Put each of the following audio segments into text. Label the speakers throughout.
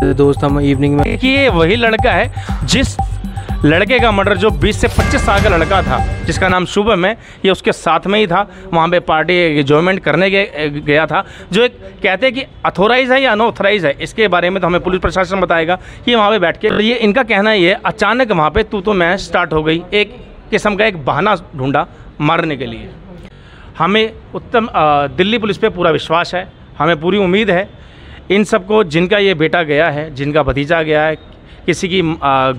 Speaker 1: दोस्त हम इवनिंग में
Speaker 2: कि ये वही लड़का है जिस लड़के का मर्डर जो 20 से 25 साल का लड़का था जिसका नाम शुभम है, ये उसके साथ में ही था, वहाँ पे पार्टी एंजॉयमेंट करने गया था। जो एक कहते हैं कि अथोराइज है या अनऑथराइज है, इसके बारे में तो हमें पुलिस प्रशासन बताएगा कि वहाँ पे बैठ के ये इनका कहना ये अचानक वहाँ पे तू तो मैं स्टार्ट हो गई, एक किस्म का एक बहाना ढूंढा मारने के लिए। हमें दिल्ली पुलिस पे पूरा विश्वास है, हमें पूरी उम्मीद है इन सबको, जिनका ये बेटा गया है, जिनका भतीजा गया है, किसी की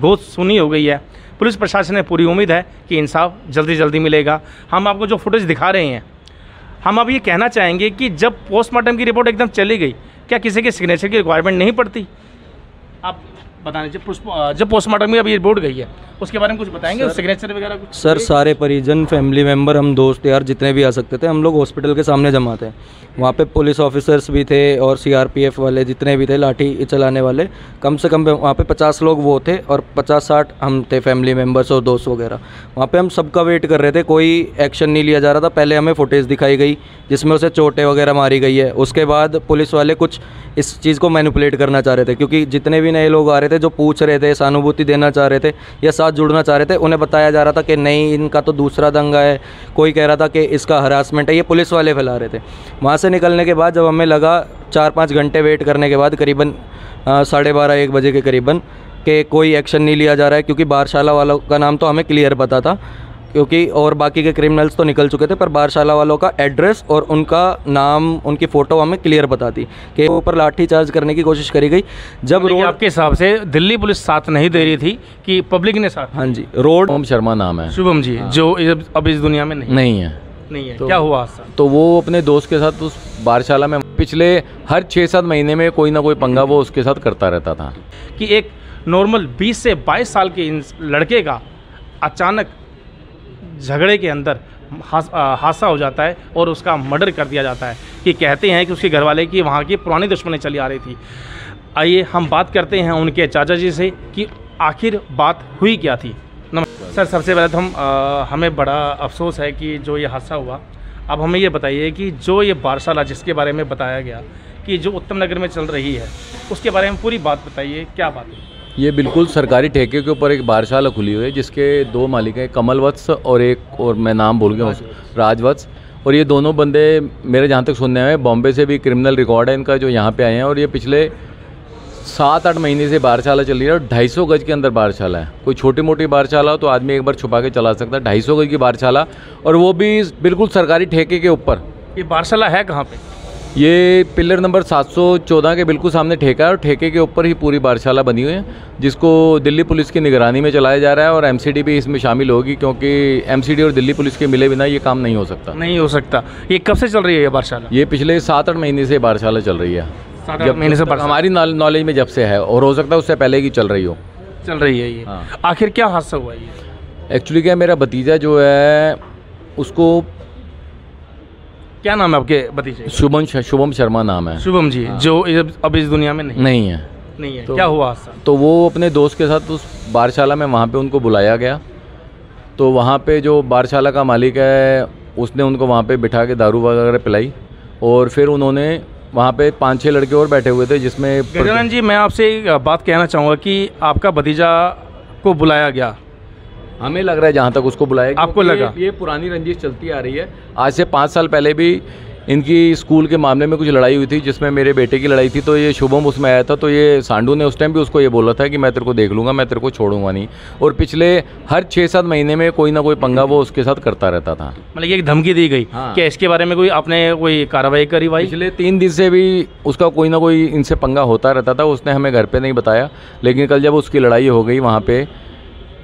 Speaker 2: गोद सुनी हो गई है, पुलिस प्रशासन ने पूरी उम्मीद है कि इंसाफ जल्दी जल्दी मिलेगा। हम आपको जो फुटेज दिखा रहे हैं, हम अब ये कहना चाहेंगे कि जब पोस्टमार्टम की रिपोर्ट एकदम चली गई, क्या किसी के सिग्नेचर की रिक्वायरमेंट नहीं पड़ती? आप बताने जब पोस्टमार्टम की अभी रिपोर्ट गई है उसके बारे में कुछ बताएंगे, सिग्नेचर वगैरह कुछ?
Speaker 1: सर सारे परिजन, फैमिली मेम्बर, हम दोस्त यार जितने भी आ सकते थे, हम लोग हॉस्पिटल के सामने जमा थे। वहाँ पे पुलिस ऑफिसर्स भी थे और सीआरपीएफ वाले जितने भी थे, लाठी चलाने वाले, कम से कम वहाँ पे 50 लोग वो थे और 50-60 हम थे फैमिली मेम्बर्स और दोस्त वगैरह। वहाँ पे हम सबका वेट कर रहे थे, कोई एक्शन नहीं लिया जा रहा था। पहले हमें फुटेज दिखाई गई जिसमें उसे चोटें वगैरह मारी गई है, उसके बाद पुलिस वाले कुछ इस चीज़ को मैनिपुलेट करना चाह रहे थे, क्योंकि जितने भी नए लोग आ रहे थे जो पूछ रहे थे, सहानुभूति देना चाह रहे थे या साथ जुड़ना चाह रहे थे, उन्हें बताया जा रहा था कि नहीं इनका तो दूसरा दंगा है, कोई कह रहा था कि इसका हरासमेंट है, ये पुलिस वाले फैला रहे थे। वहाँ से निकलने के बाद जब हमें लगा 4-5 घंटे वेट करने के बाद, करीबन 12:30-1 बजे के करीबन, कि कोई एक्शन नहीं लिया जा रहा है, क्योंकि बारशाला वालों का नाम तो हमें क्लियर पता था, क्योंकि और बाकी के क्रिमिनल्स तो निकल चुके थे, पर बारशाला वालों का एड्रेस और उनका नाम, उनकी फ़ोटो हमें क्लियर पता थी कि ऊपर लाठी चार्ज करने की कोशिश करी गई। जब रोड,
Speaker 2: आपके हिसाब से दिल्ली पुलिस साथ नहीं दे रही थी कि पब्लिक ने साथ?
Speaker 1: हाँ जी, रोड
Speaker 3: शुभम शर्मा नाम है,
Speaker 2: शुभम जी, हाँ। जो अब इस दुनिया में नहीं है। तो क्या हुआ?
Speaker 3: तो वो अपने दोस्त के साथ उस बारशाला में पिछले हर 6-7 महीने में कोई ना कोई पंगा वो उसके साथ करता रहता था।
Speaker 2: कि एक नॉर्मल 20 से 22 साल के लड़के का अचानक झगड़े के अंदर हादसा हो जाता है और उसका मर्डर कर दिया जाता है। कि कहते हैं कि उसके घरवाले की वहाँ की पुरानी दुश्मनी चली आ रही थी। आइए हम बात करते हैं उनके चाचा जी से कि आखिर बात हुई क्या थी। सर, सबसे पहले तो हमें बड़ा अफसोस है कि जो ये हादसा हुआ। अब हमें ये बताइए कि जो ये बारशाला जिसके बारे में बताया गया कि जो उत्तम नगर में चल रही है, उसके बारे में पूरी बात बताइए, क्या बात है?
Speaker 3: ये बिल्कुल सरकारी ठेके के ऊपर एक बारशाला खुली हुई है जिसके 2 मालिक हैं, कमल वत्स और एक और मैं नाम भूल गया हूँ, राजवत्स। और ये दोनों बंदे मेरे जहाँ तक सुनने में बॉम्बे से भी क्रिमिनल रिकॉर्ड है इनका, जो यहाँ पे आए हैं। और ये पिछले 7-8 महीने से बारशाला चल रही है और 250 गज के अंदर बारशाला है। कोई छोटी मोटी बारशाला हो तो आदमी एक बार छुपा के चला सकता है, 250 गज की बारशाला, और वो भी बिल्कुल सरकारी ठेके के ऊपर।
Speaker 2: ये बारशाला है कहाँ पे?
Speaker 3: ये पिलर नंबर 714 के बिल्कुल सामने ठेका है और ठेके के ऊपर ही पूरी बारशाला बनी हुई है, जिसको दिल्ली पुलिस की निगरानी में चलाया जा रहा है। और एमसीडी भी इसमें शामिल होगी, क्योंकि एमसीडी और दिल्ली पुलिस के मिले बिना ये काम नहीं हो सकता।
Speaker 2: ये कब से चल रही है ये बारशाला?
Speaker 3: ये पिछले 7-8 महीने से बारशाला चल रही है।
Speaker 2: 7-8 महीने से
Speaker 3: हमारी नॉलेज में जब से है, और हो सकता है उससे पहले की चल रही है ये।
Speaker 2: हाँ। आखिर क्या हादसा हुआ ये?
Speaker 3: एक्चुअली क्या, मेरा भतीजा जो है उसको,
Speaker 2: क्या नाम है आपके भतीजे?
Speaker 3: शुभम शर्मा नाम है।
Speaker 2: शुभम जी, हाँ। जो अब इस दुनिया में नहीं है। तो क्या हुआ हादसा? तो
Speaker 3: वो अपने दोस्त के साथ उस बारशाला में, वहाँ पे उनको बुलाया गया। तो वहाँ पे जो बारशाला का मालिक है उसने उनको वहाँ पे बिठा के दारू वगैरह पिलाई, और फिर उन्होंने वहाँ पे 5-6 लड़के और बैठे हुए थे, जिसमें
Speaker 2: गजानन जी, मैं आपसे एक बात कहना चाहूँगा कि आपका भतीजा को बुलाया गया,
Speaker 3: हमें लग रहा है जहाँ तक उसको बुलाया,
Speaker 2: आपको लगा?
Speaker 3: ये पुरानी रंजिश चलती आ रही है। आज से 5 साल पहले भी इनकी स्कूल के मामले में कुछ लड़ाई हुई थी, जिसमें मेरे बेटे की लड़ाई थी। तो ये शुभम उसमें आया था, तो ये सांडू ने उस टाइम भी उसको ये बोला था कि मैं तेरे को देख लूँगा, मैं तेरे को छोड़ूंगा नहीं। और पिछले हर 6-7 महीने में कोई ना कोई पंगा वो उसके साथ करता रहता था।
Speaker 2: मतलब ये एक धमकी दी गई? हाँ। क्या इसके बारे में कोई आपने कोई कार्रवाई करी भाई?
Speaker 3: पिछले 3 दिन से भी उसका कोई ना कोई इनसे पंगा होता रहता था। उसने हमें घर पर नहीं बताया, लेकिन कल जब उसकी लड़ाई हो गई वहाँ पर,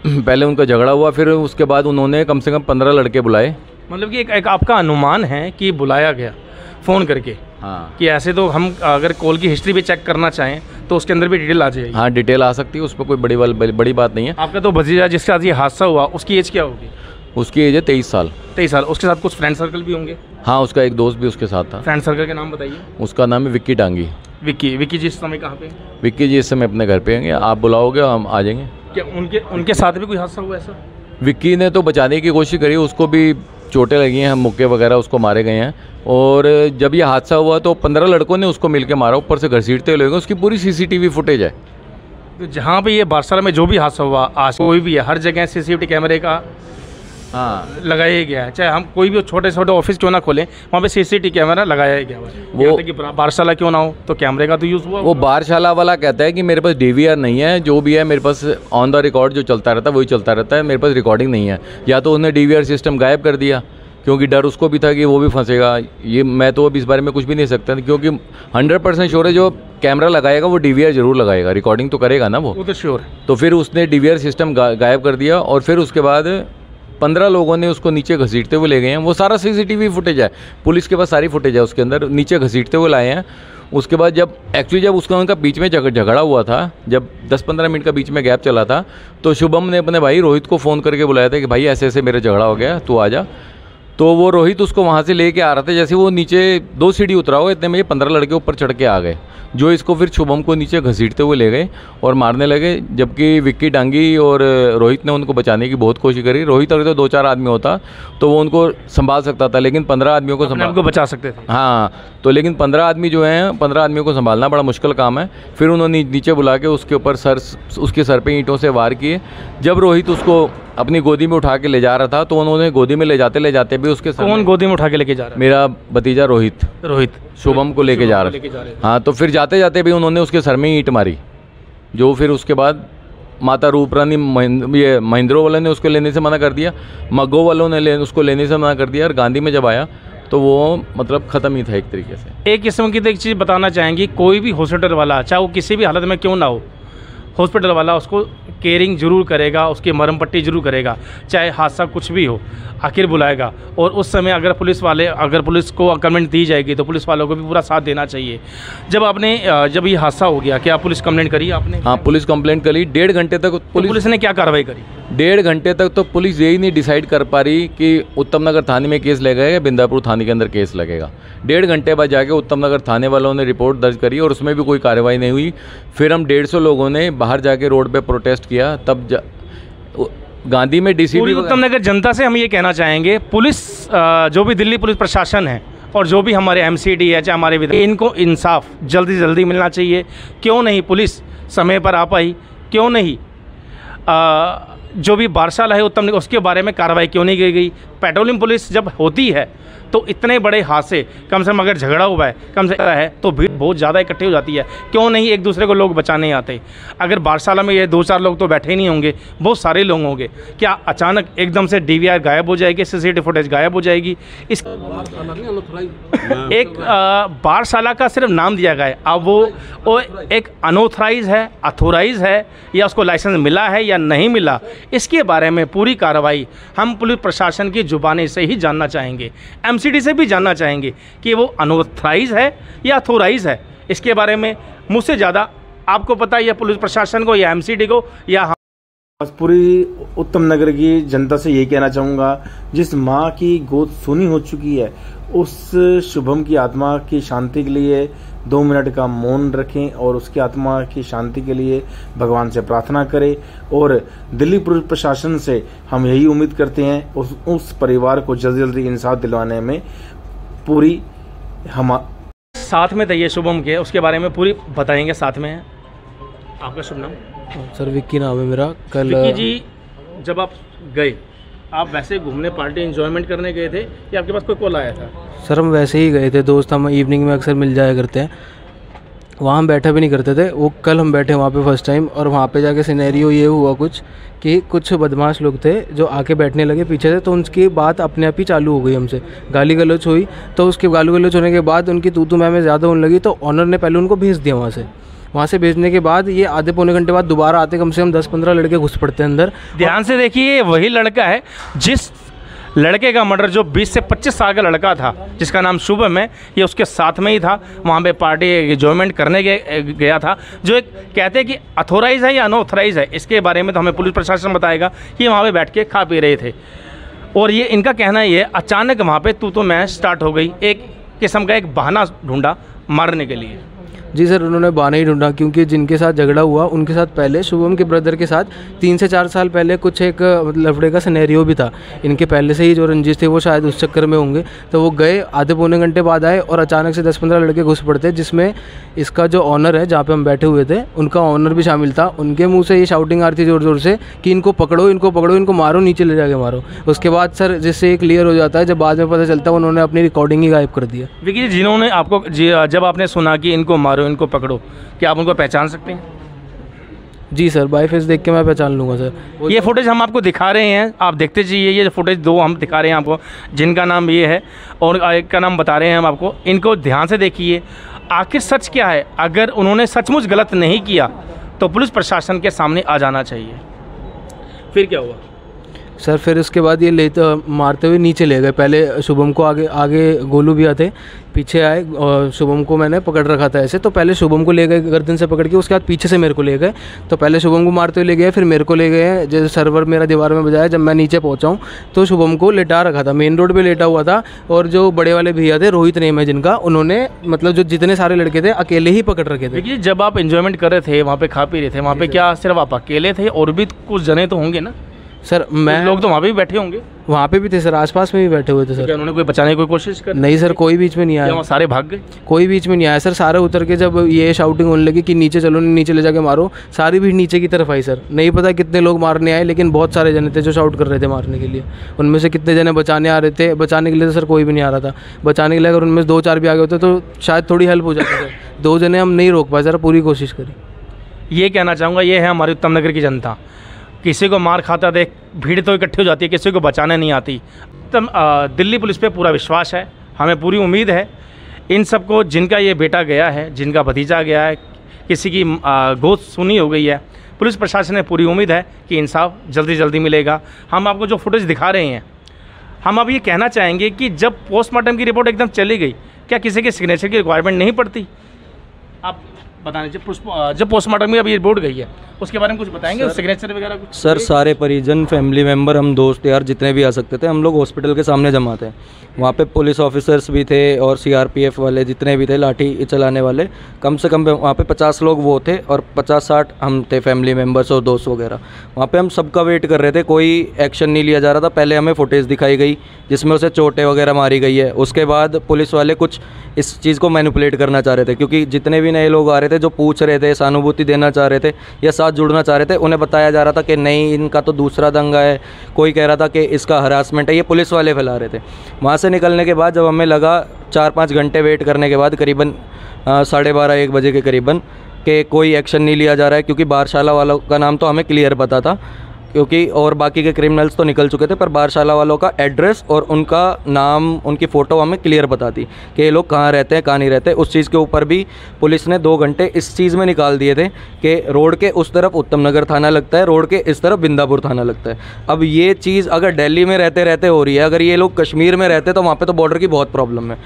Speaker 3: पहले उनका झगड़ा हुआ, फिर उसके बाद उन्होंने कम से कम 15 लड़के बुलाए।
Speaker 2: मतलब कि एक आपका अनुमान है कि बुलाया गया फ़ोन करके?
Speaker 3: हाँ।
Speaker 2: कि ऐसे तो हम अगर कॉल की हिस्ट्री भी चेक करना चाहें तो उसके अंदर भी डिटेल आ जाएगी?
Speaker 3: हाँ, डिटेल आ सकती है, उस पर कोई बड़ी बात नहीं है।
Speaker 2: आपका तो भतीजा जिसके साथ ये हादसा हुआ, उसकी एज क्या होगी?
Speaker 3: उसकी एज है 23 साल।
Speaker 2: 23 साल। उसके साथ कुछ फ्रेंड सर्कल भी होंगे?
Speaker 3: हाँ, उसका एक दोस्त भी उसके साथ था।
Speaker 2: फ्रेंड सर्कल के नाम बताइए।
Speaker 3: उसका नाम है विक्की टांगी।
Speaker 2: विक्की जी इस समय कहाँ पे?
Speaker 3: विक्की जी इस समय अपने घर पे होंगे, आप बुलाओगे हम आ जाएंगे।
Speaker 2: क्या उनके साथ भी कोई हादसा हुआ ऐसा?
Speaker 3: विक्की ने तो बचाने की कोशिश करी, उसको भी चोटें लगी हैं, मुक्के वगैरह उसको मारे गए हैं। और जब ये हादसा हुआ तो 15 लड़कों ने उसको मिलके मारा, ऊपर से घसीटते हुए। उसकी पूरी CCTV फुटेज है।
Speaker 2: तो जहाँ पे ये बारसाला में जो भी हादसा हुआ, आज कोई भी है, हर जगह CCTV कैमरे का लगाया ही गया है। चाहे हम कोई भी छोटे छोटे ऑफिस क्यों ना खोलें, वहाँ पे CCTV कैमरा लगाया ही गया है। वो कि बारसाला क्यों ना हो तो कैमरे का तो यूज़ हुआ।
Speaker 3: वो बारशाला वाला कहता है कि मेरे पास DVR नहीं है, जो भी है मेरे पास ऑन द रिकॉर्ड जो चलता रहता है वही चलता रहता है, मेरे पास रिकॉर्डिंग नहीं है। या तो उसने DVR सिस्टम गायब कर दिया, क्योंकि डर उसको भी था कि वो भी फंसेगा। ये मैं तो अब इस बारे में कुछ भी नहीं सकता, क्योंकि 100% श्योर है जो कैमरा लगाएगा वो DVR जरूर लगाएगा, रिकॉर्डिंग तो करेगा ना वो
Speaker 2: तो श्योर है।
Speaker 3: तो फिर उसने DVR सिस्टम गायब कर दिया, और फिर उसके बाद 15 लोगों ने उसको नीचे घसीटते हुए ले गए हैं। वो सारा CCTV फुटेज है, पुलिस के पास सारी फुटेज है उसके अंदर, नीचे घसीटते हुए लाए हैं। उसके बाद जब उसका उनका बीच में झगड़ा हुआ था, जब 10-15 मिनट का बीच में गैप चला था, तो शुभम ने अपने भाई रोहित को फ़ोन करके बुलाया था कि भाई ऐसे ऐसे मेरा झगड़ा हो गया, तू आ जा। तो वो रोहित उसको वहाँ से लेके आ रहा था, जैसे वो नीचे 2 सीढ़ी उतरा हो, इतने में ये 15 लड़के ऊपर चढ़ के आ गए, जो इसको फिर शुभम को नीचे घसीटते हुए ले गए और मारने लगे। जबकि विक्की डांगी और रोहित ने उनको बचाने की बहुत कोशिश करी। रोहित अगर तो 2-4 आदमी होता तो वो उनको संभाल सकता था, लेकिन 15 आदमियों को
Speaker 2: बचा सकते थे।
Speaker 3: हाँ, तो लेकिन 15 आदमी जो हैं, 15 आदमियों को संभालना बड़ा मुश्किल काम है। फिर उन्होंने नीचे बुला के उसके ऊपर उसके सर पे ईंटों से वार किए। जब रोहित उसको अपनी गोदी में उठा के ले जा रहा था, तो उन्होंने गोदी में ले जाते भी उसके सर।
Speaker 2: कौन गोदी में उठा के लेके जा रहा है?
Speaker 3: मेरा भतीजा रोहित शुभम को लेके जा रहा था। हाँ, तो फिर जाते जाते भी उन्होंने उसके सर में ईंट मारी, जो फिर उसके बाद माता रूपरानी ये महिंद्रो वाले ने उसको लेने से मना कर दिया, मग्गो वालों ने उसको लेने से मना कर दिया, और गांधी में जब आया तो वो मतलब ख़त्म ही था एक तरीके से।
Speaker 2: एक किस्म की तो एक चीज़ बताना चाहेंगे, कोई भी हॉस्पिटल वाला, चाहे वो किसी भी हालत में क्यों ना हो, हॉस्पिटल वाला उसको केयरिंग जरूर करेगा, उसकी मरहम पट्टी जरूर करेगा, चाहे हादसा कुछ भी हो, आखिर बुलाएगा। और उस समय अगर पुलिस को कमेंट दी जाएगी तो पुलिस वालों को भी पूरा साथ देना चाहिए। जब ये हादसा हो गया, क्या पुलिस कंप्लेंट करी आपने?
Speaker 3: हाँ, पुलिस कंप्लेंट करी। 1.5 घंटे तक
Speaker 2: पुलिस ने क्या कार्रवाई करी?
Speaker 3: 1.5 घंटे तक तो पुलिस यही नहीं डिसाइड कर पा रही कि उत्तम नगर थाने में केस लगेगा या बिंदापुर थाने के अंदर केस लगेगा। 1.5 घंटे बाद जाके उत्तम नगर थाने वालों ने रिपोर्ट दर्ज करी और उसमें भी कोई कार्रवाई नहीं हुई। फिर हम 150 लोगों ने बाहर जाके रोड पे प्रोटेस्ट किया, तब गांधी में DCP
Speaker 2: उत्तम नगर जनता से हम ये कहना चाहेंगे, पुलिस जो भी दिल्ली पुलिस प्रशासन है और जो भी हमारे MCD है, चाहे हमारे विधायक, इनको इंसाफ जल्दी से जल्दी मिलना चाहिए। क्यों नहीं पुलिस समय पर आ पाई? क्यों नहीं जो भी बारसाला है उत्तम नगर, उसके बारे में कार्रवाई क्यों नहीं की गई? पेट्रोलिंग पुलिस जब होती है तो इतने बड़े हादसे, कम से कम अगर झगड़ा हुआ है कम से कम है तो भीड़ बहुत ज़्यादा इकट्ठी हो जाती है, क्यों नहीं एक दूसरे को लोग बचाने आते? अगर बारसाला में ये 2-4 लोग तो बैठे ही नहीं होंगे, बहुत सारे लोग होंगे, क्या अचानक एकदम से DVR गायब हो जाएगी, CCTV फुटेज गायब हो जाएगी? इस एक बारसाला का सिर्फ नाम दिया गया है, अब वो एक अनऑथराइज है, अथोराइज है, या उसको लाइसेंस मिला है या नहीं मिला, इसके बारे में पूरी कार्रवाई हम पुलिस प्रशासन की जुबानी से ही जानना चाहेंगे, MCD से भी जानना चाहेंगे कि वो अनऑथराइज है या अथोराइज है। इसके बारे में मुझसे ज़्यादा आपको पता है, या पुलिस प्रशासन को या MCD को या
Speaker 4: बस पूरी उत्तम नगर की जनता से ये कहना चाहूँगा, जिस माँ की गोद सूनी हो चुकी है उस शुभम की आत्मा की शांति के लिए 2 मिनट का मौन रखें और उसकी आत्मा की शांति के लिए भगवान से प्रार्थना करें। और दिल्ली पुलिस प्रशासन से हम यही उम्मीद करते हैं उस परिवार को जल्दी जल्दी इंसाफ दिलवाने में पूरी हम
Speaker 2: साथ में थे शुभम के, उसके बारे में पूरी बताएंगे साथ में। आपका शुभ नाम?
Speaker 1: सर विक्की नाम है मेरा। कल
Speaker 2: विक्की जी, जब आप गए, आप वैसे घूमने पार्टी एंजॉयमेंट करने गए थे या आपके पास कोई कॉल आया था?
Speaker 1: सर हम वैसे ही गए थे, दोस्त हम इवनिंग में अक्सर मिल जाया करते हैं, वहाँ हम बैठा भी नहीं करते थे। वो कल हम बैठे वहाँ पे फर्स्ट टाइम, और वहाँ पे जाके सिनेरियो ये हुआ कुछ कि कुछ बदमाश लोग थे जो आके बैठने लगे पीछे से, तो उनकी बात अपने आप ही चालू हो गई, हमसे गाली गलौच हुई। तो उसके गाली गलौच होने के बाद उनकी तू मैं ज़्यादा होने लगी, तो ऑनर ने पहले उनको भेज दिया वहाँ से भेजने के बाद ये आधे पौने घंटे बाद दोबारा आते, कम से कम 10-15 लड़के घुस पड़ते हैं अंदर।
Speaker 2: ध्यान से देखिए, वही लड़का है जिस लड़के का मर्डर, जो 20 से 25 साल का लड़का था जिसका नाम शुभम है, ये उसके साथ में ही था, वहाँ पे पार्टी एंजॉयमेंट करने गया था। जो एक कहते हैं कि अथोराइज है या अनऑथराइज है, इसके बारे में तो हमें पुलिस प्रशासन बताएगा कि वहाँ पे बैठ के खा पी रहे थे। और ये इनका कहना ये अचानक वहाँ पे तू तो मैं स्टार्ट हो गई, एक किस्म का एक बहाना ढूंढा मारने के लिए।
Speaker 5: जी सर, उन्होंने बहाना ही ढूंढा, क्योंकि जिनके साथ झगड़ा हुआ उनके साथ पहले शुभम के ब्रदर के साथ 3 से 4 साल पहले कुछ एक लफड़े का सिनेरियो भी था। इनके पहले से ही जो रंजिश थे वो शायद उस चक्कर में होंगे। तो वो गए, आधे पौने घंटे बाद आए और अचानक से 10-15 लड़के घुस पड़ते, जिसमें इसका जो ऑनर है जहाँ पे हम बैठे हुए थे उनका ऑनर भी शामिल था। उनके मुँह से ये शाउटिंग आ रही थी ज़ोर ज़ोर से कि इनको पकड़ो, इनको पकड़ो, इनको मारो, नीचे ले जाके मारो। उसके बाद सर जिससे ये क्लियर हो जाता है, जब बाद में पता चलता है उन्होंने अपनी रिकॉर्डिंग ही गायब कर दिया।
Speaker 2: विकी जी, जिन्होंने आपको जब आपने सुना कि इनको मारो, इनको पकड़ो, क्या आप उनको पहचान सकते हैं?
Speaker 5: जी सर, बाई फेस देख के मैं पहचान लूँगा सर।
Speaker 2: ये फुटेज हम आपको दिखा रहे हैं, आप देखते जाइए। ये फुटेज 2 हम दिखा रहे हैं आपको, जिनका नाम ये है और एक का नाम बता रहे हैं हम आपको। इनको ध्यान से देखिए, आखिर सच क्या है। अगर उन्होंने सचमुच गलत नहीं किया तो पुलिस प्रशासन के सामने आ जाना चाहिए। फिर क्या हुआ
Speaker 5: सर? फिर उसके बाद ये मारते हुए नीचे ले गए। पहले शुभम को आगे गोलू भी आते, पीछे आए और शुभम को मैंने पकड़ रखा था ऐसे। तो पहले शुभम को ले गए गर्दन से पकड़ के, उसके बाद पीछे से मेरे को ले गए। तो पहले शुभम को मारते हुए ले गए, फिर मेरे को ले गए। जैसे सर्वर मेरा दीवार में बजाया, जब मैं नीचे पहुंचा हूँ तो शुभम को लेटा रखा था, मेन रोड पे लेटा हुआ था। और जो बड़े वाले भैया थे, रोहित नेम है जिनका, उन्होंने मतलब जो जितने सारे लड़के थे अकेले ही पकड़ रखे थे।
Speaker 2: देखिए, जब आप एंजॉयमेंट कर रहे थे, वहाँ पे खा पी रहे थे, वहाँ पे क्या सिर्फ आप अकेले थे और भी कुछ जने तो होंगे ना
Speaker 5: सर? मैं
Speaker 2: लोग तो वहाँ पे भी बैठे होंगे।
Speaker 5: वहाँ पे भी थे सर, आसपास में भी बैठे हुए थे सर।
Speaker 2: क्या उन्होंने कोई बचाने की कोई कोशिश कर?
Speaker 5: नहीं सर, कोई बीच में नहीं आया।
Speaker 2: वहाँ सारे भाग गए?
Speaker 5: कोई बीच में नहीं आया सर। सारे उतर के जब ये शाउटिंग होने लगी कि नीचे चलो, नीचे ले जाके मारो, सारी भीड़ नीचे की तरफ आई सर। नहीं पता कितने लोग मारने आए, लेकिन बहुत सारे जने थे जो शाउट कर रहे थे मारने के लिए। उनमें से कितने जने बचाने आ रहे थे, बचाने के लिए तो सर कोई भी नहीं आ रहा था। बचाने के लिए अगर उनमें से 2-4 भी आ गए होते तो शायद थोड़ी हेल्प हो जाती सर। 2 जने हम नहीं रोक पाए सर, पूरी कोशिश करी।
Speaker 2: ये कहना चाहूँगा, ये है हमारी उत्तम नगर की जनता। किसी को मार खाता देख भीड़ तो इकट्ठी हो जाती है, किसी को बचाने नहीं आती। तब दिल्ली पुलिस पे पूरा विश्वास है, हमें पूरी उम्मीद है इन सबको, जिनका ये बेटा गया है, जिनका भतीजा गया है, किसी की गोद सुनी हो गई है, पुलिस प्रशासन ने पूरी उम्मीद है कि इंसाफ जल्दी जल्दी मिलेगा। हम आपको जो फुटेज दिखा रहे हैं, हम अब ये कहना चाहेंगे कि जब पोस्टमार्टम की रिपोर्ट एकदम चली गई, क्या किसी के सिग्नेचर की रिक्वायरमेंट नहीं पड़ती? आप बताने जब पोस्टमार्टम की अभी रिपोर्ट गई है उसके बारे में कुछ बताएंगे, सिग्नेचर वगैरह कुछ?
Speaker 1: सर सारे परिजन, फैमिली मेम्बर, हम दोस्त यार जितने भी आ सकते थे, हम लोग हॉस्पिटल के सामने जमा थे। वहाँ पे पुलिस ऑफिसर्स भी थे और सीआरपीएफ वाले जितने भी थे, लाठी चलाने वाले, कम से कम वहाँ पे 50 लोग वो थे और 50-60 हम थे फैमिली मेम्बर्स और दोस्त वगैरह। वहाँ पे हम सबका वेट कर रहे थे, कोई एक्शन नहीं लिया जा रहा था। पहले हमें फुटेज दिखाई गई जिसमें उसे चोटें वगैरह मारी गई है। उसके बाद पुलिस वाले कुछ इस चीज़ को मैनिपुलेट करना चाह रहे थे, क्योंकि जितने भी नए लोग आ रहे थे जो पूछ रहे थे, सहानुभूति देना चाह रहे थे या साथ जुड़ना चाह रहे थे, उन्हें बताया जा रहा था कि नहीं, इनका तो दूसरा दंगा है। कोई कह रहा था कि इसका हरासमेंट है, ये पुलिस वाले फैला रहे थे। वहाँ से निकलने के बाद जब हमें लगा 4-5 घंटे वेट करने के बाद, करीबन 12:30-1 बजे के करीबन, कि कोई एक्शन नहीं लिया जा रहा है, क्योंकि बारशाला वालों का नाम तो हमें क्लियर पता था, क्योंकि और बाकी के क्रिमिनल्स तो निकल चुके थे, पर बारशाला वालों का एड्रेस और उनका नाम, उनकी फ़ोटो हमें क्लियर पता थी कि ये लोग कहाँ रहते हैं, कहाँ नहीं रहते। उस चीज़ के ऊपर भी पुलिस ने 2 घंटे इस चीज़ में निकाल दिए थे कि रोड के उस तरफ उत्तम नगर थाना लगता है, रोड के इस तरफ बिंदापुर थाना लगता है। अब ये चीज़ अगर दिल्ली में रहते रहते हो रही है, अगर ये लोग कश्मीर में रहते तो वहाँ पर तो बॉर्डर की बहुत प्रॉब्लम है।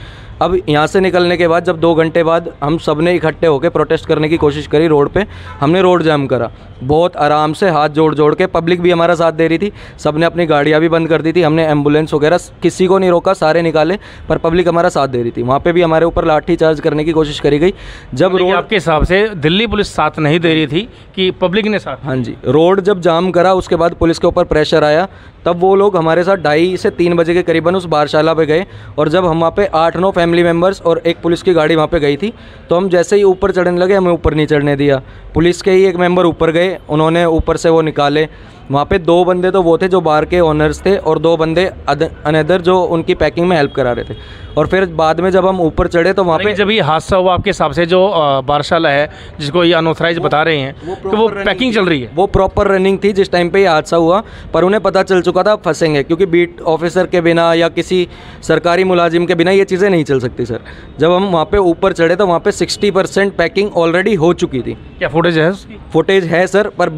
Speaker 1: अब यहाँ से निकलने के बाद जब 2 घंटे बाद हम सब ने इकट्ठे होकर प्रोटेस्ट करने की कोशिश करी रोड पे, हमने रोड जाम करा बहुत आराम से, हाथ जोड़ जोड़ के। पब्लिक भी हमारा साथ दे रही थी, सब ने अपनी गाड़ियाँ भी बंद कर दी थी, हमने एम्बुलेंस वगैरह किसी को नहीं रोका, सारे निकाले, पर पब्लिक हमारा साथ दे रही थी। वहाँ पे भी हमारे ऊपर लाठी चार्ज करने की कोशिश करी गई। जब रोड,
Speaker 2: आपके हिसाब से दिल्ली पुलिस साथ नहीं दे रही थी कि पब्लिक ने साथ?
Speaker 1: हाँ जी, रोड जब जाम करा उसके बाद पुलिस के ऊपर प्रेशर आया, तब वो लोग हमारे साथ 2:30 से 3 बजे के करीबन उस बारशाला पे गए। और जब हम वहाँ पे 8-9 फैमिली मेम्बर्स और एक पुलिस की गाड़ी वहाँ पे गई थी, तो हम जैसे ही ऊपर चढ़ने लगे, हमें ऊपर नहीं चढ़ने दिया। पुलिस के ही एक मेंबर ऊपर गए, उन्होंने ऊपर से वो निकाले। वहाँ पे 2 बंदे तो वो थे जो बार के ओनर्स थे और 2 बंदे अनदर जो उनकी पैकिंग में हेल्प करा रहे थे। और फिर बाद में जब हम ऊपर चढ़े तो वहाँ पे
Speaker 2: जब ये हादसा हुआ, आपके हिसाब से जो बारशाला है जिसको ये अनऑथराइज बता रहे हैं कि वो पैकिंग चल रही है,
Speaker 1: वो प्रॉपर रनिंग थी जिस टाइम पे ये हादसा हुआ, पर उन्हें पता चल चुका था फंसेंगे, क्योंकि बीट ऑफिसर के बिना या किसी सरकारी मुलाजिम के बिना ये चीज़ें नहीं चल सकती सर। जब हम वहाँ पे ऊपर चढ़े तो वहाँ पे 60% पैकिंग ऑलरेडी हो चुकी थी।
Speaker 2: क्या फुटेज है उसकी?
Speaker 1: फुटेज है सर, पर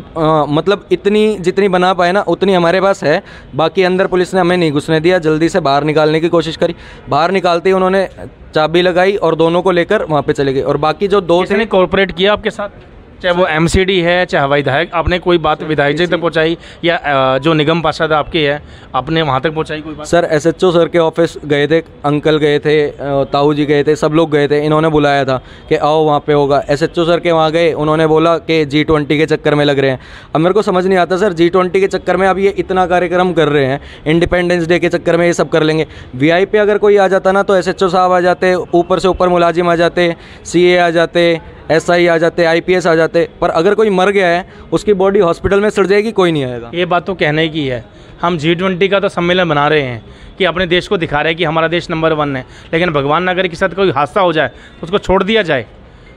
Speaker 1: मतलब इतनी जितनी बना पाए ना उतनी हमारे पास है। बाकी अंदर पुलिस ने हमें नहीं घुसने दिया, जल्दी से बाहर निकालने की कोशिश करी। बाहर निकालते ही उन्होंने चाबी लगाई और दोनों को लेकर वहाँ पे चले गए। और बाकी जो 2 थे,
Speaker 2: कोऑपरेट किया आपके साथ? चाहे वो एमसीडी है, चाहे विधायक, आपने कोई बात विधायक जी तक पहुंचाई या जो निगम पार्षद आपके है आपने वहां तक पहुंचाई कोई बात?
Speaker 1: सर एसएचओ सर के ऑफिस गए थे, अंकल गए थे, ताऊ जी गए थे, सब लोग गए थे। इन्होंने बुलाया था कि आओ वहाँ पे होगा। एसएचओ सर के वहाँ गए, उन्होंने बोला कि G20 के चक्कर में लग रहे हैं। अब मेरे को समझ नहीं आता सर, G20 के चक्कर में अब ये इतना कार्यक्रम कर रहे हैं, इंडिपेंडेंस डे के चक्कर में ये सब कर लेंगे। वीआईपी अगर कोई आ जाता ना तो एसएचओ साहब आ जाते, ऊपर से ऊपर मुलाजिम आ जाते, सीए आ जाते, एसआई आ जाते, आईपीएस आ जाते। पर अगर कोई मर गया है उसकी बॉडी हॉस्पिटल में सड़ जाएगी, कोई नहीं आएगा।
Speaker 2: ये बात तो कहने की है। हम G20 का तो सम्मेलन बना रहे हैं कि अपने देश को दिखा रहे हैं कि हमारा देश नंबर 1 है, लेकिन भगवान ना करे के साथ कोई हादसा हो जाए तो उसको छोड़ दिया जाए।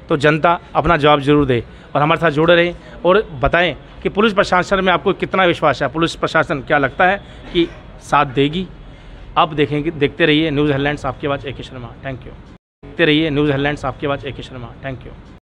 Speaker 2: तो जनता अपना जवाब जरूर दे और हमारे साथ जुड़े रहें और बताएं कि पुलिस प्रशासन में आपको कितना विश्वास है। पुलिस प्रशासन क्या लगता है कि साथ देगी? अब देखेंगे, देखते रहिए न्यूज़ हेडलाइंस, आपके आवाज़ AK शर्मा। Thank you. देखते रहिए न्यूज़ हेडलाइंस, आपके आवाज़ AK शर्मा। Thank you.